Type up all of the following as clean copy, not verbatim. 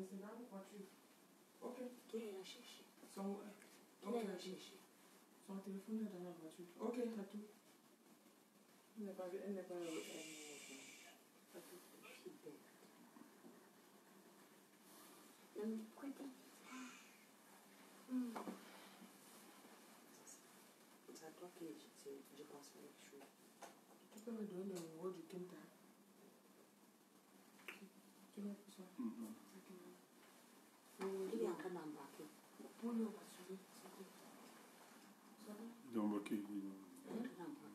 c'est dans la voiture. Ok. Qui l'a cherché? Qui l'a cherché? Son téléphone est dans la voiture. Ok, t'as tout. Elle n'est pas... Non, mais pourquoi t'es ça? C'est à toi que je pense à quelque chose. Tu peux me donner le numéro du Kinta? Tu l'as pour ça? Il est en train d'embarquer. Pour le rassurer. Il est embarqué. Il est en train d'embarquer.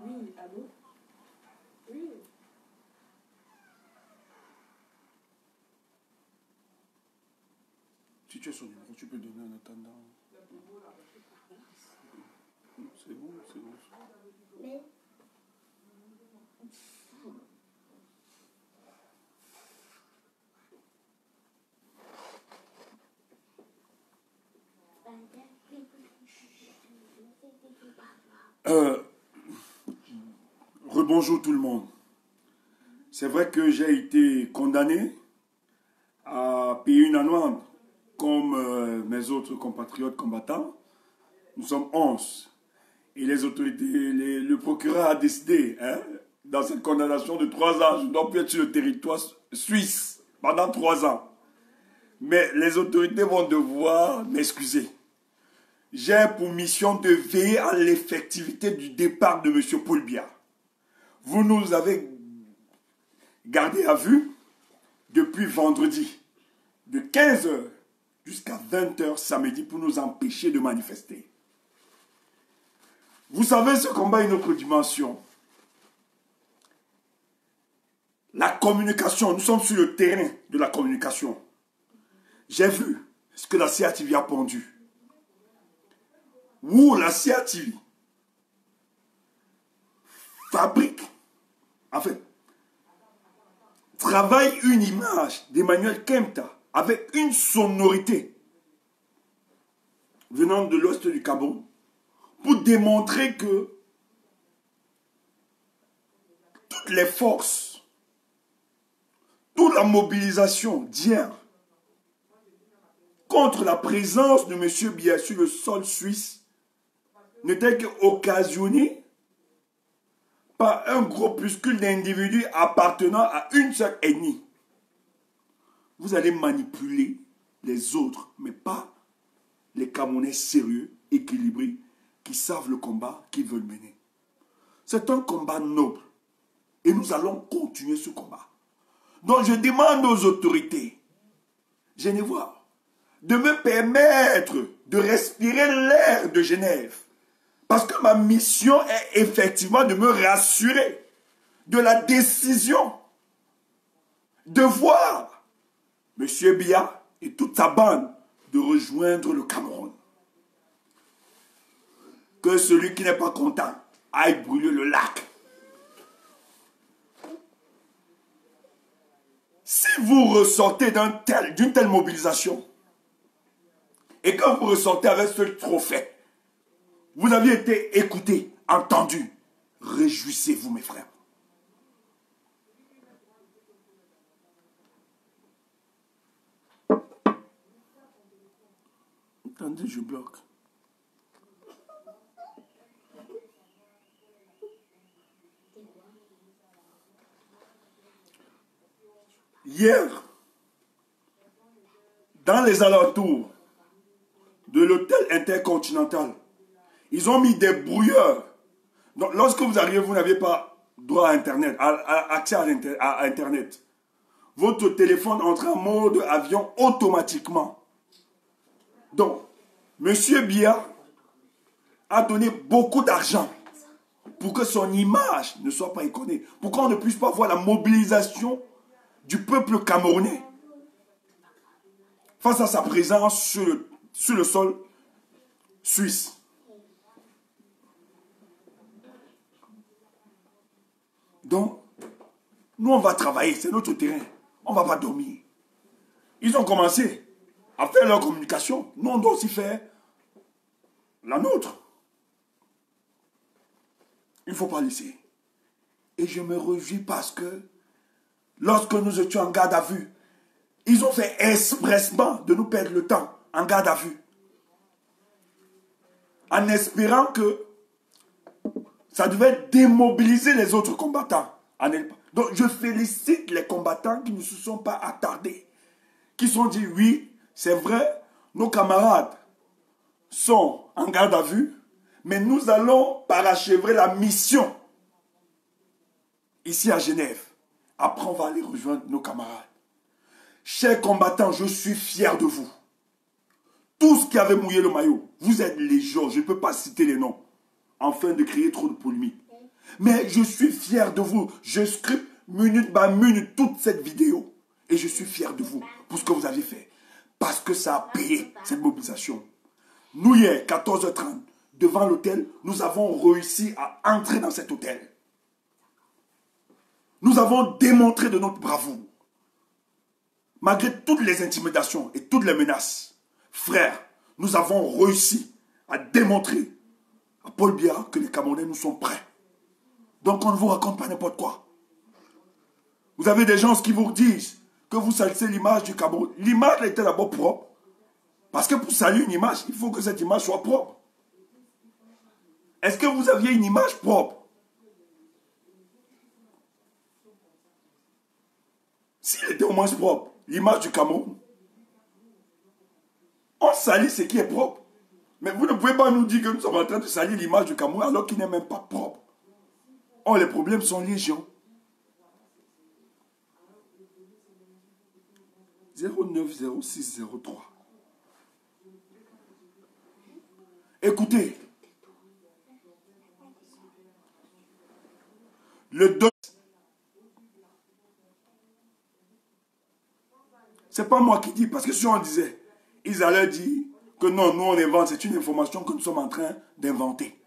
Oui, allô? Oui. Si tu as son numéro, tu peux donner en attendant. C'est bon, c'est bon. Mais... Rebonjour tout le monde. C'est vrai que j'ai été condamné à payer une amende comme mes autres compatriotes combattants. Nous sommes 11. Et les autorités, le procureur a décidé, dans cette condamnation de 3 ans, je ne dois plus être sur le territoire suisse pendant 3 ans. Mais les autorités vont devoir m'excuser. J'ai pour mission de veiller à l'effectivité du départ de M. Paul Biya. Vous nous avez gardé à vue depuis vendredi, de 15h jusqu'à 20h samedi pour nous empêcher de manifester. Vous savez, ce combat a une autre dimension. La communication, nous sommes sur le terrain de la communication. J'ai vu ce que la CATV a pondu. Où la CATV fabrique, en fait, travaille une image d'Emmanuel Kempta avec une sonorité venant de l'ouest du Cameroun pour démontrer que toutes les forces, toute la mobilisation d'hier contre la présence de M. Biya sur le sol suisse n'était qu'occasionnée par un groupuscule d'individus appartenant à une seule ethnie. Vous allez manipuler les autres, mais pas les Camerounais sérieux, équilibrés, qui savent le combat qu'ils veulent mener. C'est un combat noble. Et nous allons continuer ce combat. Donc je demande aux autorités genevoises de me permettre de respirer l'air de Genève. Parce que ma mission est effectivement de me rassurer de la décision de voir M. Biya et toute sa bande de rejoindre le Cameroun. Que celui qui n'est pas content aille brûler le lac. Si vous ressortez d'une telle mobilisation et que vous ressortez avec ce trophée, vous avez été écouté, entendu. Réjouissez-vous, mes frères. Attendez, je bloque. Hier, dans les alentours de l'hôtel intercontinental, ils ont mis des brouilleurs. Donc, lorsque vous arrivez, vous n'avez pas droit à Internet, accès à Internet. Votre téléphone entre en mode avion automatiquement. Donc, M. Biya a donné beaucoup d'argent pour que son image ne soit pas éconnée. Pour qu'on ne puisse pas voir la mobilisation du peuple camerounais face à sa présence sur le sol suisse. Donc, nous on va travailler, c'est notre terrain. On ne va pas dormir. Ils ont commencé à faire leur communication. Nous on doit aussi faire la nôtre. Il ne faut pas laisser. Et je me réjouis parce que lorsque nous étions en garde à vue, ils ont fait expressement de nous perdre le temps en garde à vue. En espérant que ça devait démobiliser les autres combattants. Donc je félicite les combattants qui ne se sont pas attardés, qui se sont dit oui, c'est vrai, nos camarades sont en garde à vue, mais nous allons parachever la mission ici à Genève. Après, on va aller rejoindre nos camarades. Chers combattants, je suis fier de vous. Tous qui avaient mouillé le maillot, vous êtes légion, je ne peux pas citer les noms, afin de créer trop de polémique. Mais je suis fier de vous. Je scripte minute par minute toute cette vidéo. Et je suis fier de vous pour ce que vous avez fait. Parce que ça a payé cette mobilisation. Nous, hier, 14h30, devant l'hôtel, nous avons réussi à entrer dans cet hôtel. Nous avons démontré de notre bravoure. Malgré toutes les intimidations et toutes les menaces, frères, nous avons réussi à démontrer à Paul Biya que les Camerounais nous sont prêts. Donc on ne vous raconte pas n'importe quoi. Vous avez des gens qui vous disent que vous salissez l'image du Cameroun. L'image était d'abord propre. Parce que pour saluer une image, il faut que cette image soit propre. Est-ce que vous aviez une image propre? S'il était au moins propre, l'image du Cameroun, on salit ce qui est propre. Mais vous ne pouvez pas nous dire que nous sommes en train de salir l'image du Cameroun alors qu'il n'est même pas propre. Oh, les problèmes sont légion. 090603. Écoutez. Le dos. C'est pas moi qui dis, parce que si on disait, ils allaient dire que non, nous on invente, c'est une information que nous sommes en train d'inventer.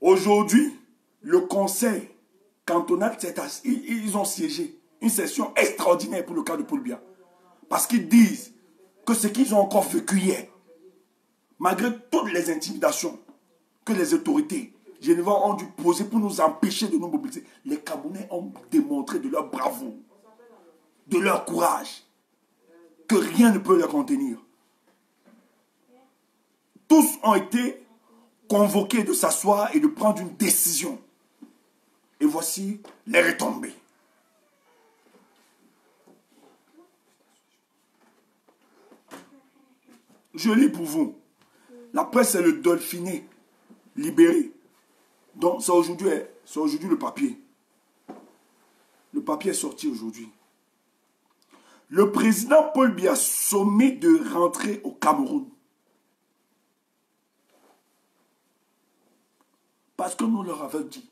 Aujourd'hui, le conseil cantonal, ils ont siégé une session extraordinaire pour le cas de Paul Biya. Parce qu'ils disent que ce qu'ils ont encore vécu hier, malgré toutes les intimidations que les autorités génévales ont dû poser pour nous empêcher de nous mobiliser, les Camerounais ont démontré de leur bravoure, de leur courage, que rien ne peut les contenir. Tous ont été convoqués de s'asseoir et de prendre une décision. Et voici les retombées. Je lis pour vous. La presse, c'est le Dauphiné libéré. Donc, c'est aujourd'hui le papier. Le papier est sorti aujourd'hui. Le président Paul Biya sommé de rentrer au Cameroun. Parce que nous leur avons dit,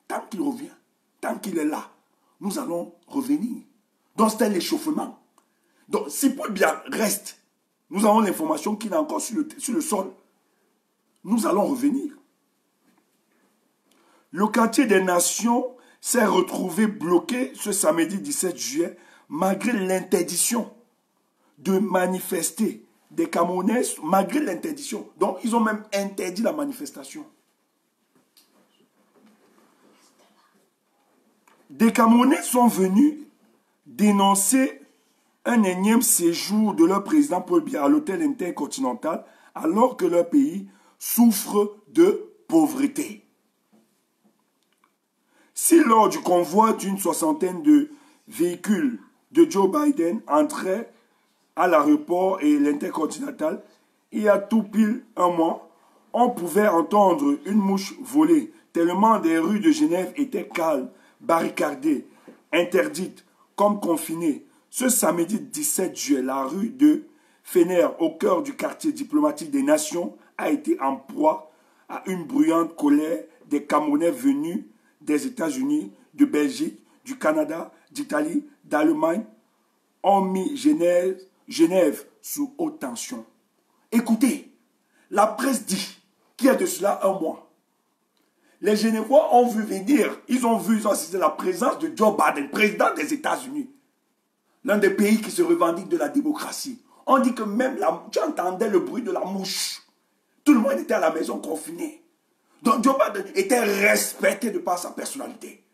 tant qu'il revient, tant qu'il est là, nous allons revenir. Donc c'était l'échauffement. Donc si Paul Biya reste, nous avons l'information qu'il est encore sur le sol. Nous allons revenir. Le quartier des Nations s'est retrouvé bloqué ce samedi 17 juillet malgré l'interdiction de manifester des Camerounais, malgré l'interdiction. Donc ils ont même interdit la manifestation. Des Camerounais sont venus dénoncer un énième séjour de leur président Paul Biya à l'hôtel intercontinental alors que leur pays souffre de pauvreté. Si lors du convoi d'une soixantaine de véhicules de Joe Biden entraient à l'aéroport et l'intercontinental, il y a tout pile un mois, on pouvait entendre une mouche voler tellement des rues de Genève étaient calmes, barricadées, interdites, comme confinées. Ce samedi 17 juillet, la rue de Fener, au cœur du quartier diplomatique des Nations, a été en proie à une bruyante colère des Camerounais venus des États-Unis, de Belgique, du Canada, d'Italie, d'Allemagne, ont mis Genève sous haute tension. Écoutez, la presse dit qu'il y a de cela un mois, les Genevois ont vu venir, ils ont assisté à la présence de Joe Biden, président des États-Unis, l'un des pays qui se revendique de la démocratie. On dit que même tu entendais le bruit de la mouche. Tout le monde était à la maison confiné. Donc Joe Biden était respecté de par sa personnalité.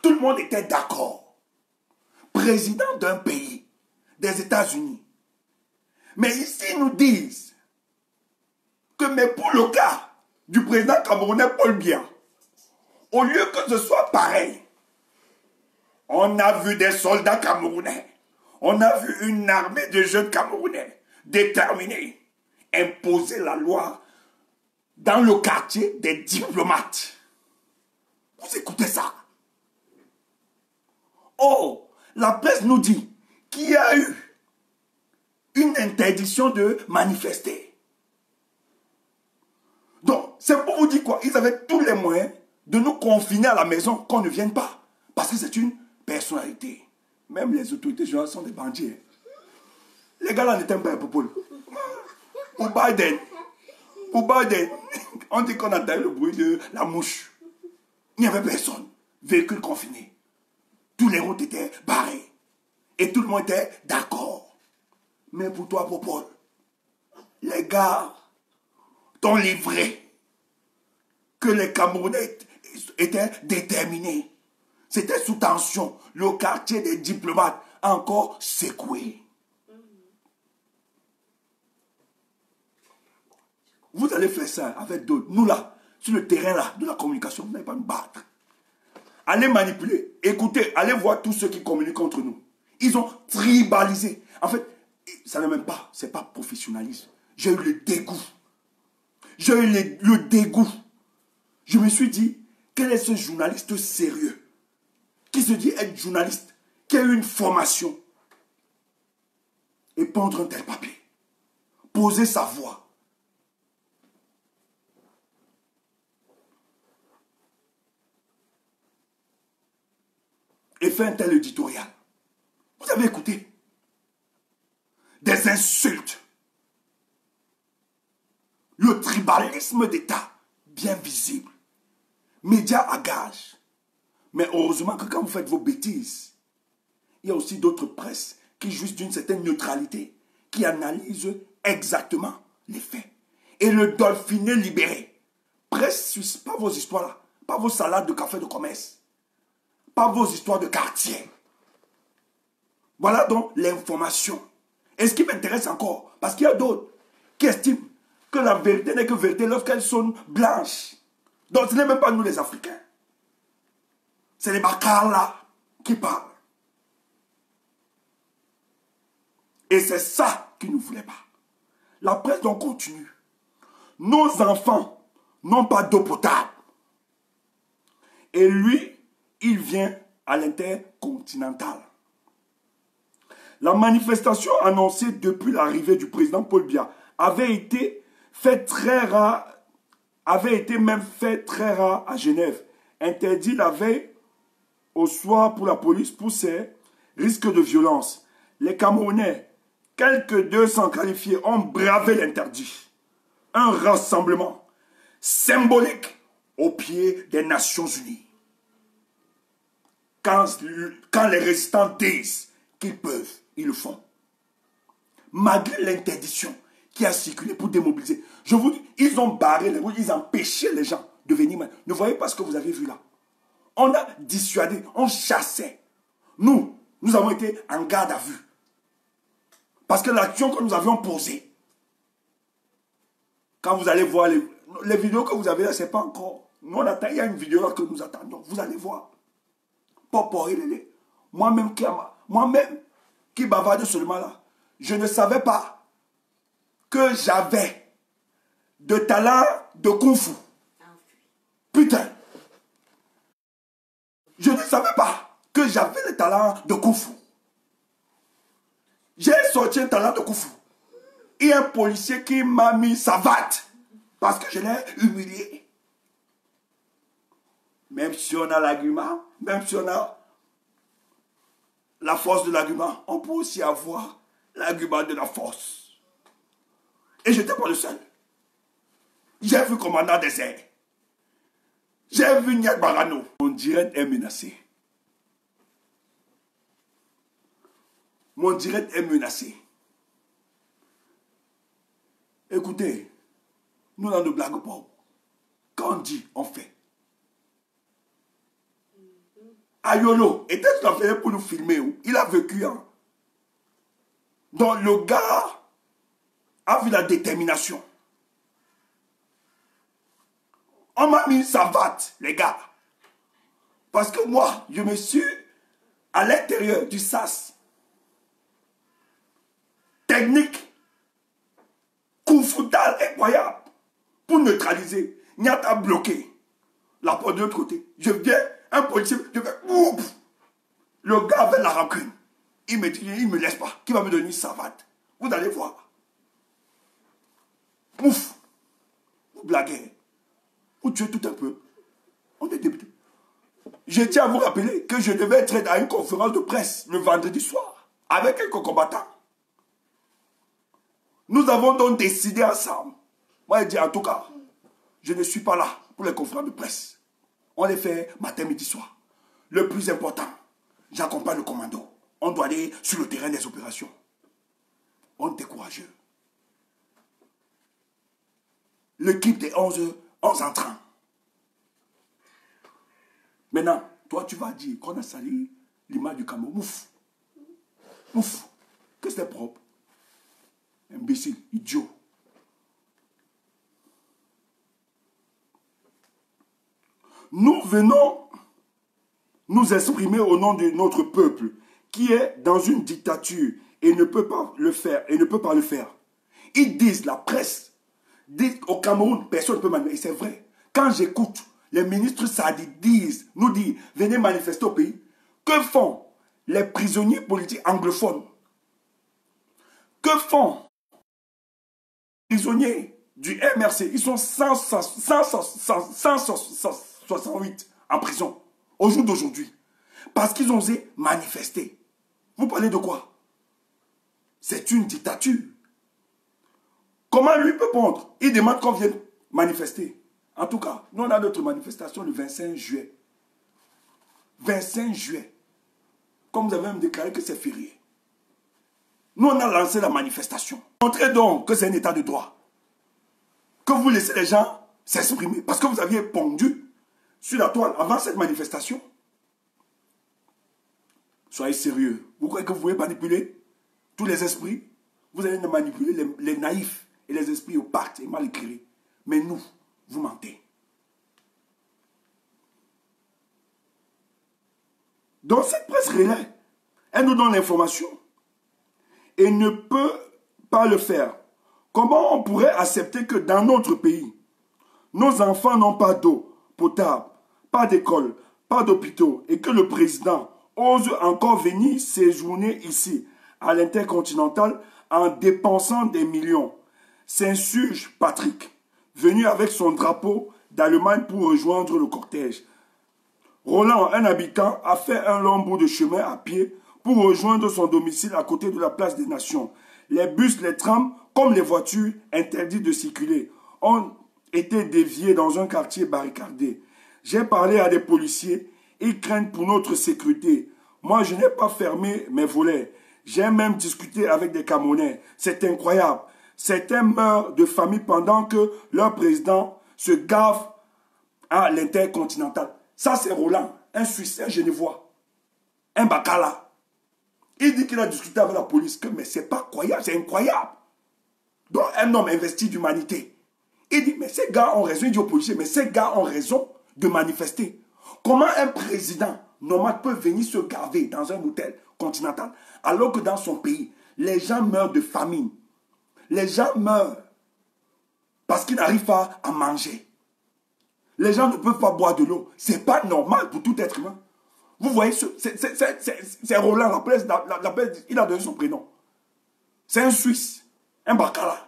Tout le monde était d'accord. Président d'un pays, des États-Unis. Mais ici, ils nous disent que, mais pour le cas du président camerounais Paul Biya, au lieu que ce soit pareil, on a vu des soldats camerounais, on a vu une armée de jeunes camerounais déterminés imposer la loi dans le quartier des diplomates. Vous écoutez ça? Oh, la presse nous dit qu'il y a eu une interdiction de manifester. Donc, c'est pour vous dire quoi? Ils avaient tous les moyens de nous confiner à la maison, qu'on ne vienne pas. Parce que c'est une personnalité. Même les autorités générales sont des bandits. Les gars là n'étaient pas un popole. Pour Biden, on dit qu'on a entendu le bruit de la mouche. Il n'y avait personne. Véhicule confiné. Tous les routes étaient barrées. Et tout le monde était d'accord. Mais pour toi, Popol, les gars t'ont livré que les Camerounais étaient déterminés. C'était sous tension. Le quartier des diplomates a encore secoué. Vous allez faire ça avec d'autres. Nous là, sur le terrain là, de la communication, vous n'allez pas nous battre. Allez manipuler. Écoutez, allez voir tous ceux qui communiquent contre nous. Ils ont tribalisé. En fait, ça n'est même pas, c'est pas professionnalisme. J'ai eu le dégoût. J'ai eu le dégoût. Je me suis dit, quel est ce journaliste sérieux qui se dit être journaliste, qui a eu une formation et pondre un tel papier, poser sa voix. Et faire un tel éditorial. Vous avez écouté? Des insultes. Le tribalisme d'État, bien visible. Médias à gage. Mais heureusement que quand vous faites vos bêtises, il y a aussi d'autres presses qui jouissent d'une certaine neutralité, qui analysent exactement les faits. Et le Dauphiné libéré. Presse suisse, pas vos histoires là, pas vos salades de café de commerce. Pas vos histoires de quartier. Voilà donc l'information. Et ce qui m'intéresse encore, parce qu'il y a d'autres qui estiment que la vérité n'est que vérité lorsqu'elle sonne blanche. Donc ce n'est même pas nous les Africains. C'est les Bakars là qui parlent. Et c'est ça qu'ils ne voulaient pas. La presse donc continue. Nos enfants n'ont pas d'eau potable. Et lui, il vient à l'intercontinental. La manifestation annoncée depuis l'arrivée du président Paul Biya avait été même fait très rare à Genève. Interdit la veille au soir pour la police pour ces risques de violence. Les Camerounais, quelques 200 qualifiés, ont bravé l'interdit. Un rassemblement symbolique au pied des Nations Unies. Quand les résistants disent qu'ils peuvent, ils le font. Malgré l'interdiction qui a circulé pour démobiliser. Je vous dis, ils ont barré les routes, ils empêchaient les gens de venir. Ne voyez pas ce que vous avez vu là. On a dissuadé, on chassait. Nous avons été en garde à vue. Parce que l'action que nous avions posée, quand vous allez voir les vidéos que vous avez là, ce n'est pas encore. Nous, il y a une vidéo là que nous attendons. Vous allez voir. Moi-même qui bavarde seulement là, je ne savais pas que j'avais de talent de kung fu. Putain. Je ne savais pas que j'avais le talent de kung fu. J'ai sorti un talent de kung fu. Et un policier qui m'a mis savate parce que je l'ai humilié. Même si on a l'argument, même si on a la force de l'argument, on peut aussi avoir l'argument de la force. Et je n'étais pas le seul. J'ai vu commandant des airs. J'ai vu Niak Barano. Mon direct est menacé. Mon direct est menacé. Écoutez, nous n'en nous blaguons pas. Quand on dit, on fait. Ayolo, était-ce qu'il a fait pour nous filmer? Il a vécu. Hein? Donc le gars a vu la détermination. On m'a mis une savate, les gars. Parce que moi, je me suis à l'intérieur du SAS. Technique. Coup foutal incroyable. Pour neutraliser. Nyata bloqué. La porte de l'autre côté. Je viens, un policier, je fais ouf. Le gars avait la rancune. Il me dit, il ne me laisse pas. Qui va me donner une savate? Vous allez voir. Ouf. Vous blaguez. Vous tuez tout un peu. On est député. Je tiens à vous rappeler que je devais être à une conférence de presse le vendredi soir avec quelques combattants. Nous avons donc décidé ensemble. Moi, je dis en tout cas, je ne suis pas là pour les conférences de presse. On les fait matin, midi, soir. Le plus important, j'accompagne le commando. On doit aller sur le terrain des opérations. On est courageux. L'équipe des 11 entrants. Maintenant, toi, tu vas dire qu'on a sali l'image du Cameroun. Ouf. Ouf. Que c'est propre. Imbécile, idiot. Nous venons nous exprimer au nom de notre peuple qui est dans une dictature et ne peut pas le faire. Ils disent, la presse, dit au Cameroun, personne ne peut manifester. Et c'est vrai. Quand j'écoute les ministres Sadi nous disent, venez manifester au pays. Que font les prisonniers politiques anglophones? Que font les prisonniers du MRC? Ils sont 168 en prison au jour d'aujourd'hui. Parce qu'ils ont osé manifester. Vous parlez de quoi? C'est une dictature. Comment lui peut pondre? Il demande qu'on vienne manifester. En tout cas, nous on a notre manifestation le 25 juillet. 25 juillet. Comme vous avez même déclaré que c'est férié. Nous on a lancé la manifestation. Montrez donc que c'est un état de droit. Que vous laissez les gens s'exprimer. Parce que vous aviez pondu sur la toile avant cette manifestation. Soyez sérieux. Vous croyez que vous pouvez manipuler tous les esprits? Vous allez manipuler les naïfs et les esprits opaques et mal éclairés. Mais nous, vous mentez. Donc cette presse relais, elle nous donne l'information et ne peut pas le faire. Comment on pourrait accepter que dans notre pays, nos enfants n'ont pas d'eau potable, pas d'école, pas d'hôpitaux et que le président ose encore venir séjourner ici, à l'Intercontinental, en dépensant des millions? S'insurge Patrick, venu avec son drapeau d'Allemagne pour rejoindre le cortège. Roland, un habitant, a fait un long bout de chemin à pied pour rejoindre son domicile à côté de la place des Nations. Les bus, les trams, comme les voitures interdites de circuler, ont été déviés dans un quartier barricadé. J'ai parlé à des policiers, ils craignent pour notre sécurité. Moi, je n'ai pas fermé mes volets. J'ai même discuté avec des Camerounais. C'est incroyable. Certains meurent de famille pendant que leur président se gave à l'Intercontinental. Ça, c'est Roland, un Suisse, un Genevois, un Bacala. Il dit qu'il a discuté avec la police, mais c'est pas croyable, c'est incroyable. Donc, un homme investi d'humanité. Il dit, mais ces gars ont raison, il dit aux policiers, mais ces gars ont raison de manifester. Comment un président normal peut venir se gaver dans un hôtel continental alors que dans son pays, les gens meurent de famine. Les gens meurent parce qu'ils n'arrivent pas à manger. Les gens ne peuvent pas boire de l'eau. Ce n'est pas normal pour tout être humain. Vous voyez, c'est Roland, la presse, il a donné son prénom. C'est un Suisse, un Bacala,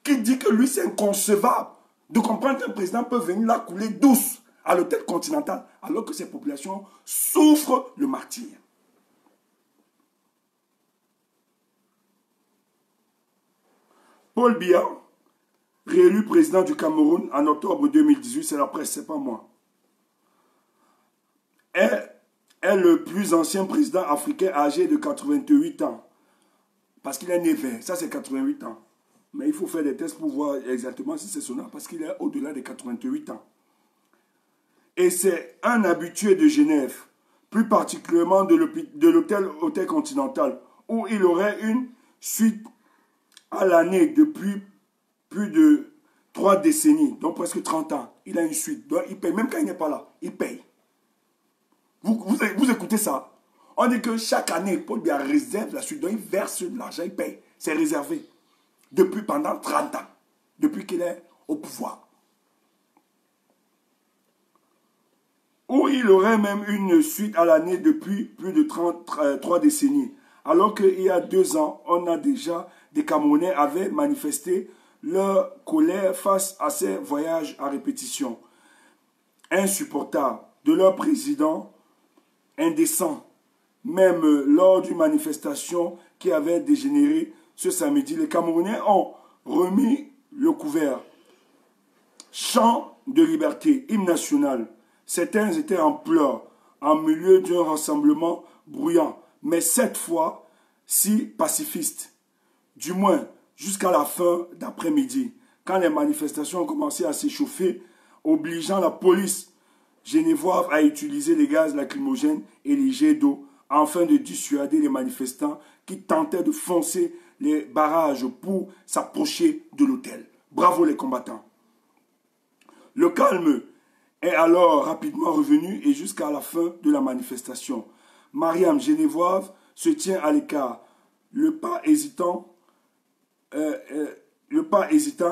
qui dit que lui, c'est inconcevable de comprendre qu'un président peut venir là couler douce à l'hôtel continental alors que ces populations souffrent le martyre. Paul Biya, réélu président du Cameroun en octobre 2018, c'est la presse, c'est pas moi, est le plus ancien président africain âgé de 88 ans. Parce qu'il est né vert, ça c'est 88 ans. Mais il faut faire des tests pour voir exactement si c'est son âge, parce qu'il est au-delà des 88 ans. Et c'est un habitué de Genève, plus particulièrement de l'hôtel Continental, où il aurait une suite à l'année depuis plus de 3 décennies, donc presque 30 ans. Il a une suite, donc il paye, même quand il n'est pas là, il paye. Vous écoutez ça? On dit que chaque année, Paul Biya réserve la suite, donc il verse de l'argent, il paye. C'est réservé. Depuis pendant 30 ans, depuis qu'il est au pouvoir. Où il aurait même une suite à l'année depuis plus de 3 décennies. Alors qu'il y a 2 ans, on a déjà, des Camerounais avaient manifesté leur colère face à ces voyages à répétition insupportables de leur président indécent. Même lors d'une manifestation qui avait dégénéré ce samedi, les Camerounais ont remis le couvert. Chant de liberté, hymne national. Certains étaient en pleurs, en milieu d'un rassemblement bruyant, mais cette fois, si pacifiste. Du moins, jusqu'à la fin d'après-midi, quand les manifestations ont commencé à s'échauffer, obligeant la police genevoise à utiliser les gaz lacrymogènes et les jets d'eau, afin de dissuader les manifestants qui tentaient de foncer les barrages pour s'approcher de l'hôtel. Bravo les combattants. Le calme est alors rapidement revenu et jusqu'à la fin de la manifestation. Mariam Genevoise se tient à l'écart, le pas hésitant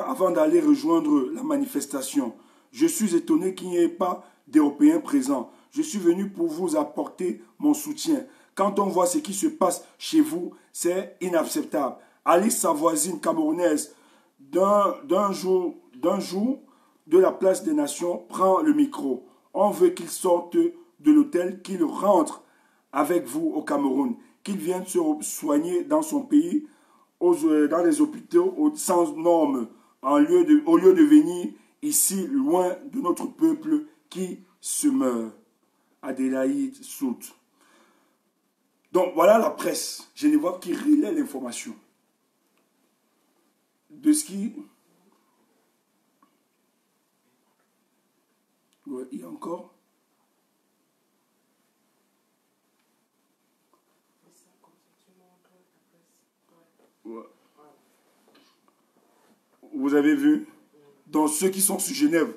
avant d'aller rejoindre la manifestation. Je suis étonné qu'il n'y ait pas d'Européens présents. Je suis venu pour vous apporter mon soutien. Quand on voit ce qui se passe chez vous, c'est inacceptable. Alice, sa voisine camerounaise, d'un jour de la place des Nations, prend le micro. On veut qu'il sorte de l'hôtel, qu'il rentre avec vous au Cameroun, qu'il vienne se soigner dans son pays, dans les hôpitaux sans normes, au lieu de venir ici, loin de notre peuple qui se meurt. Adélaïde Sout. Donc voilà la presse genevoise qui relaie l'information de ce qui... Ouais, il y a encore... Ouais. Vous avez vu? Dans ceux qui sont sur Genève,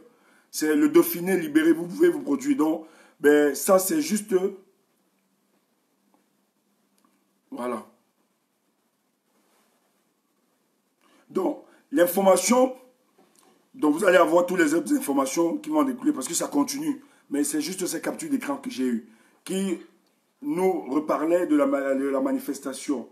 c'est le Dauphiné libéré, vous pouvez vous produire. Donc, ben, ça c'est juste... Voilà. Donc, l'information, donc vous allez avoir toutes les autres informations qui vont découler parce que ça continue. Mais c'est juste ces captures d'écran que j'ai eues qui nous reparlaient de la manifestation.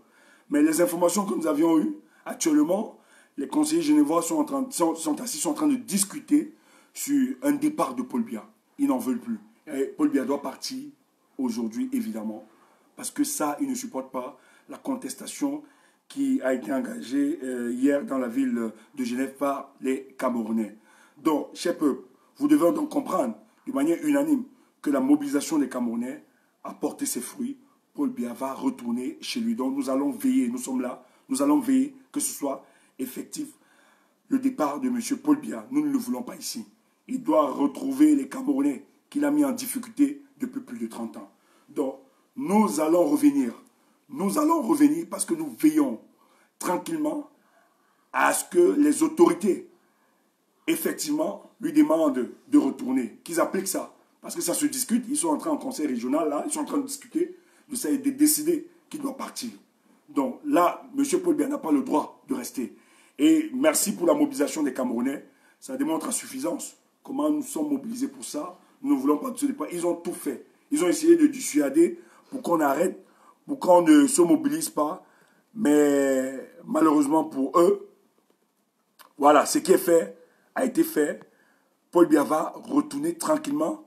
Mais les informations que nous avions eues, actuellement, les conseillers genevois sont assis en train de discuter sur un départ de Paul Biya. Ils n'en veulent plus. Et Paul Biya doit partir aujourd'hui, évidemment, parce que ça, ils ne supportent pas la contestation qui a été engagée hier dans la ville de Genève par les Camerounais. Donc, chers peuples, vous devez donc comprendre de manière unanime que la mobilisation des Camerounais a porté ses fruits. Paul Biya va retourner chez lui. Donc, nous allons veiller, nous sommes là, nous allons veiller que ce soit effectif le départ de M. Paul Biya. Nous ne le voulons pas ici. Il doit retrouver les Camerounais qu'il a mis en difficulté depuis plus de 30 ans. Donc, nous allons revenir. Nous allons revenir parce que nous veillons tranquillement à ce que les autorités, effectivement, lui demandent de retourner, qu'ils appliquent ça. Parce que ça se discute, ils sont en train en conseil régional, là, ils sont en train de discuter, de décider qu'il doit partir. Donc là, M. Paul Biya n'a pas le droit de rester. Et merci pour la mobilisation des Camerounais. Ça démontre à suffisance comment nous sommes mobilisés pour ça. Nous ne voulons pas de ce départ. Ils ont tout fait. Ils ont essayé de dissuader pour qu'on arrête, pour qu'on ne se mobilise pas. Mais malheureusement pour eux, voilà, ce qui est fait a été fait. Paul Biya va retourner tranquillement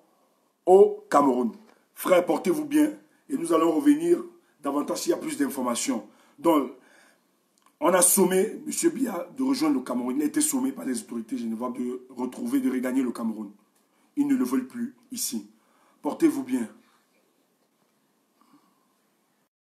au Cameroun. Frères, portez-vous bien et nous allons revenir davantage s'il y a plus d'informations. Donc, on a sommé M. Biya de rejoindre le Cameroun. Il a été sommé par les autorités genevoises de retrouver, de regagner le Cameroun. Ils ne le veulent plus ici. Portez-vous bien.